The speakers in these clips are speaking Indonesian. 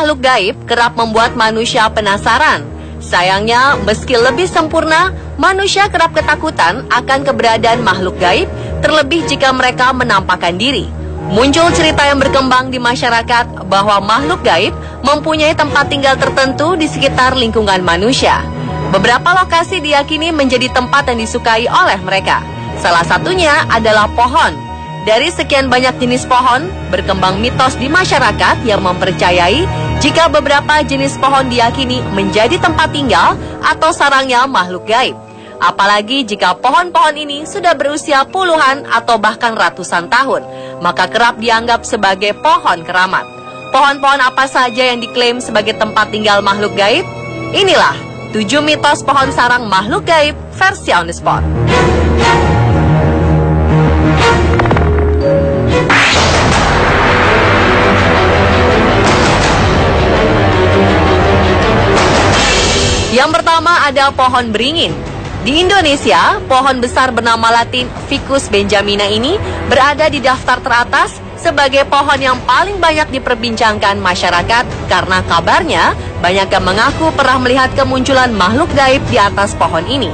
makhluk gaib kerap membuat manusia penasaran. Sayangnya, meski lebih sempurna, manusia kerap ketakutan akan keberadaan makhluk gaib, terlebih jika mereka menampakkan diri. Muncul cerita yang berkembang di masyarakat bahwa makhluk gaib mempunyai tempat tinggal tertentu di sekitar lingkungan manusia. Beberapa lokasi diyakini menjadi tempat yang disukai oleh mereka. Salah satunya adalah pohon. Dari sekian banyak jenis pohon, berkembang mitos di masyarakat yang mempercayai jika beberapa jenis pohon diyakini menjadi tempat tinggal atau sarangnya makhluk gaib. Apalagi jika pohon-pohon ini sudah berusia puluhan atau bahkan ratusan tahun, maka kerap dianggap sebagai pohon keramat. Pohon-pohon apa saja yang diklaim sebagai tempat tinggal makhluk gaib? Inilah 7 mitos pohon sarang makhluk gaib versi On The Spot. Yang pertama ada pohon beringin. Di Indonesia, pohon besar bernama latin Ficus benjamina ini berada di daftar teratas sebagai pohon yang paling banyak diperbincangkan masyarakat karena kabarnya banyak yang mengaku pernah melihat kemunculan makhluk gaib di atas pohon ini.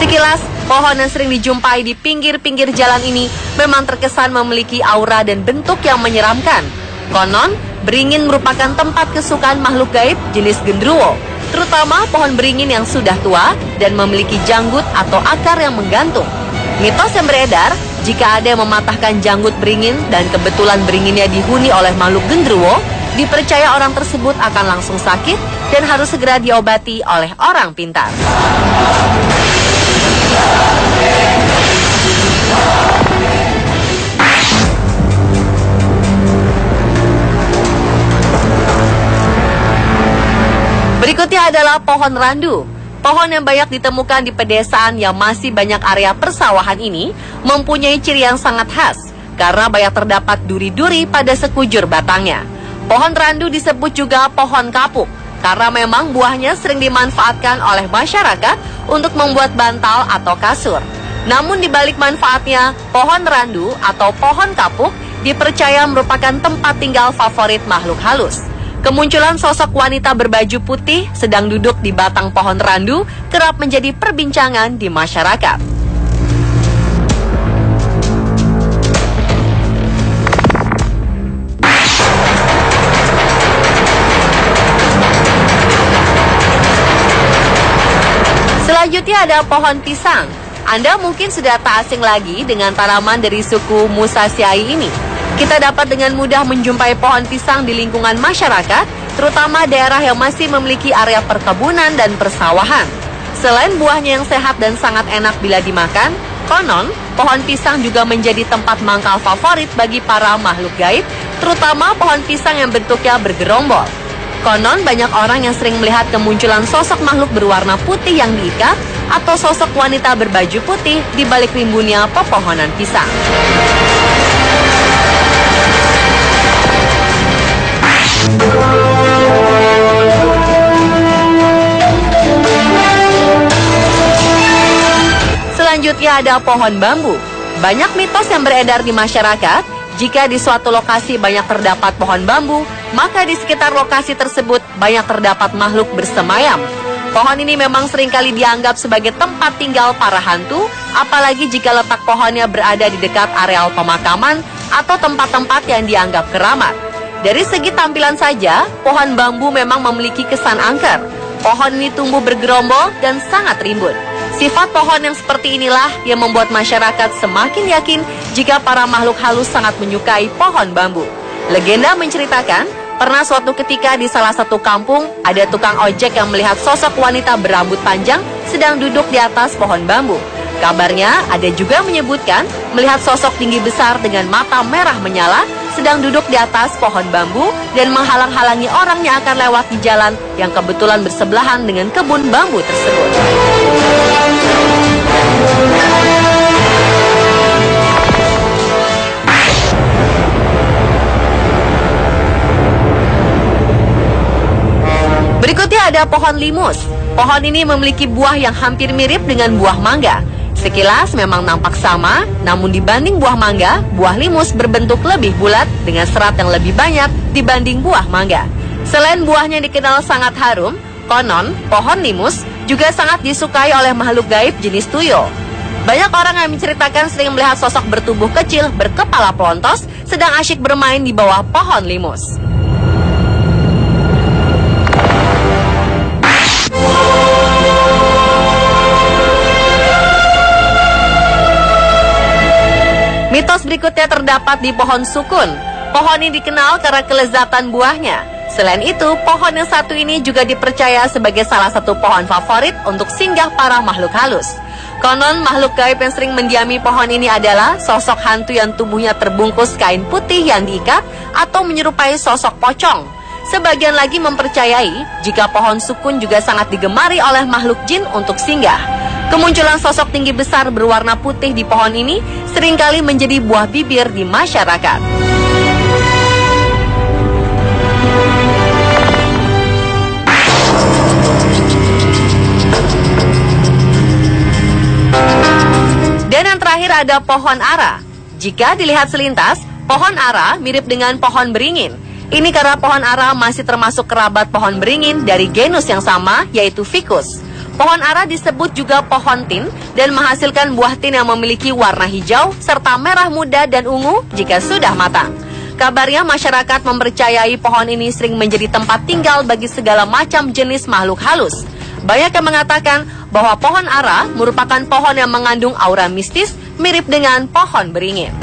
Sekilas, pohon yang sering dijumpai di pinggir-pinggir jalan ini memang terkesan memiliki aura dan bentuk yang menyeramkan. Konon, beringin merupakan tempat kesukaan makhluk gaib jenis gendruwo, terutama pohon beringin yang sudah tua dan memiliki janggut atau akar yang menggantung. Mitos yang beredar, jika ada yang mematahkan janggut beringin dan kebetulan beringinnya dihuni oleh makhluk gendruwo, dipercaya orang tersebut akan langsung sakit dan harus segera diobati oleh orang pintar. Berikutnya adalah pohon randu. Pohon yang banyak ditemukan di pedesaan yang masih banyak area persawahan ini mempunyai ciri yang sangat khas karena banyak terdapat duri-duri pada sekujur batangnya. Pohon randu disebut juga pohon kapuk karena memang buahnya sering dimanfaatkan oleh masyarakat untuk membuat bantal atau kasur. Namun di balik manfaatnya, pohon randu atau pohon kapuk dipercaya merupakan tempat tinggal favorit makhluk halus. Kemunculan sosok wanita berbaju putih sedang duduk di batang pohon randu kerap menjadi perbincangan di masyarakat. Selanjutnya ada pohon pisang. Anda mungkin sudah tak asing lagi dengan tanaman dari suku Musaceae ini. Kita dapat dengan mudah menjumpai pohon pisang di lingkungan masyarakat, terutama daerah yang masih memiliki area perkebunan dan persawahan. Selain buahnya yang sehat dan sangat enak bila dimakan, konon pohon pisang juga menjadi tempat mangkal favorit bagi para makhluk gaib, terutama pohon pisang yang bentuknya bergerombol. Konon banyak orang yang sering melihat kemunculan sosok makhluk berwarna putih yang diikat atau sosok wanita berbaju putih di balik rimbunnya pepohonan pisang. Selanjutnya ada pohon bambu. Banyak mitos yang beredar di masyarakat. Jika di suatu lokasi banyak terdapat pohon bambu, maka di sekitar lokasi tersebut banyak terdapat makhluk bersemayam. Pohon ini memang seringkali dianggap sebagai tempat tinggal para hantu, apalagi jika letak pohonnya berada di dekat areal pemakaman atau tempat-tempat yang dianggap keramat. Dari segi tampilan saja, pohon bambu memang memiliki kesan angker. Pohon ini tumbuh bergerombol dan sangat rimbun. Sifat pohon yang seperti inilah yang membuat masyarakat semakin yakin jika para makhluk halus sangat menyukai pohon bambu. Legenda menceritakan, pernah suatu ketika di salah satu kampung, ada tukang ojek yang melihat sosok wanita berambut panjang sedang duduk di atas pohon bambu. Kabarnya ada juga menyebutkan melihat sosok tinggi besar dengan mata merah menyala sedang duduk di atas pohon bambu dan menghalang-halangi orang yang akan lewat di jalan yang kebetulan bersebelahan dengan kebun bambu tersebut. Berikutnya ada pohon limus. Pohon ini memiliki buah yang hampir mirip dengan buah mangga. Sekilas memang nampak sama, namun dibanding buah mangga, buah limus berbentuk lebih bulat dengan serat yang lebih banyak dibanding buah mangga. Selain buahnya dikenal sangat harum, konon pohon limus juga sangat disukai oleh makhluk gaib jenis tuyul. Banyak orang yang menceritakan sering melihat sosok bertubuh kecil berkepala pelontos sedang asyik bermain di bawah pohon limus. Mitos berikutnya terdapat di pohon sukun. Pohon ini dikenal karena kelezatan buahnya. Selain itu, pohon yang satu ini juga dipercaya sebagai salah satu pohon favorit untuk singgah para makhluk halus. Konon, makhluk gaib yang sering mendiami pohon ini adalah sosok hantu yang tubuhnya terbungkus kain putih yang diikat atau menyerupai sosok pocong. Sebagian lagi mempercayai jika pohon sukun juga sangat digemari oleh makhluk jin untuk singgah. Kemunculan sosok tinggi besar berwarna putih di pohon ini seringkali menjadi buah bibir di masyarakat. Dan yang terakhir ada pohon ara. Jika dilihat selintas, pohon ara mirip dengan pohon beringin. Ini karena pohon ara masih termasuk kerabat pohon beringin dari genus yang sama, yaitu Ficus. Pohon ara disebut juga pohon tin dan menghasilkan buah tin yang memiliki warna hijau serta merah muda dan ungu jika sudah matang. Kabarnya masyarakat mempercayai pohon ini sering menjadi tempat tinggal bagi segala macam jenis makhluk halus. Banyak yang mengatakan bahwa pohon ara merupakan pohon yang mengandung aura mistis mirip dengan pohon beringin.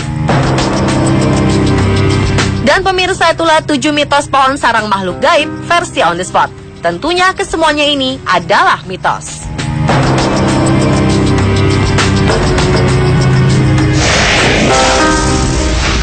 Dan pemirsa, itulah 7 mitos pohon sarang makhluk gaib versi On The Spot. Tentunya kesemuanya ini adalah mitos.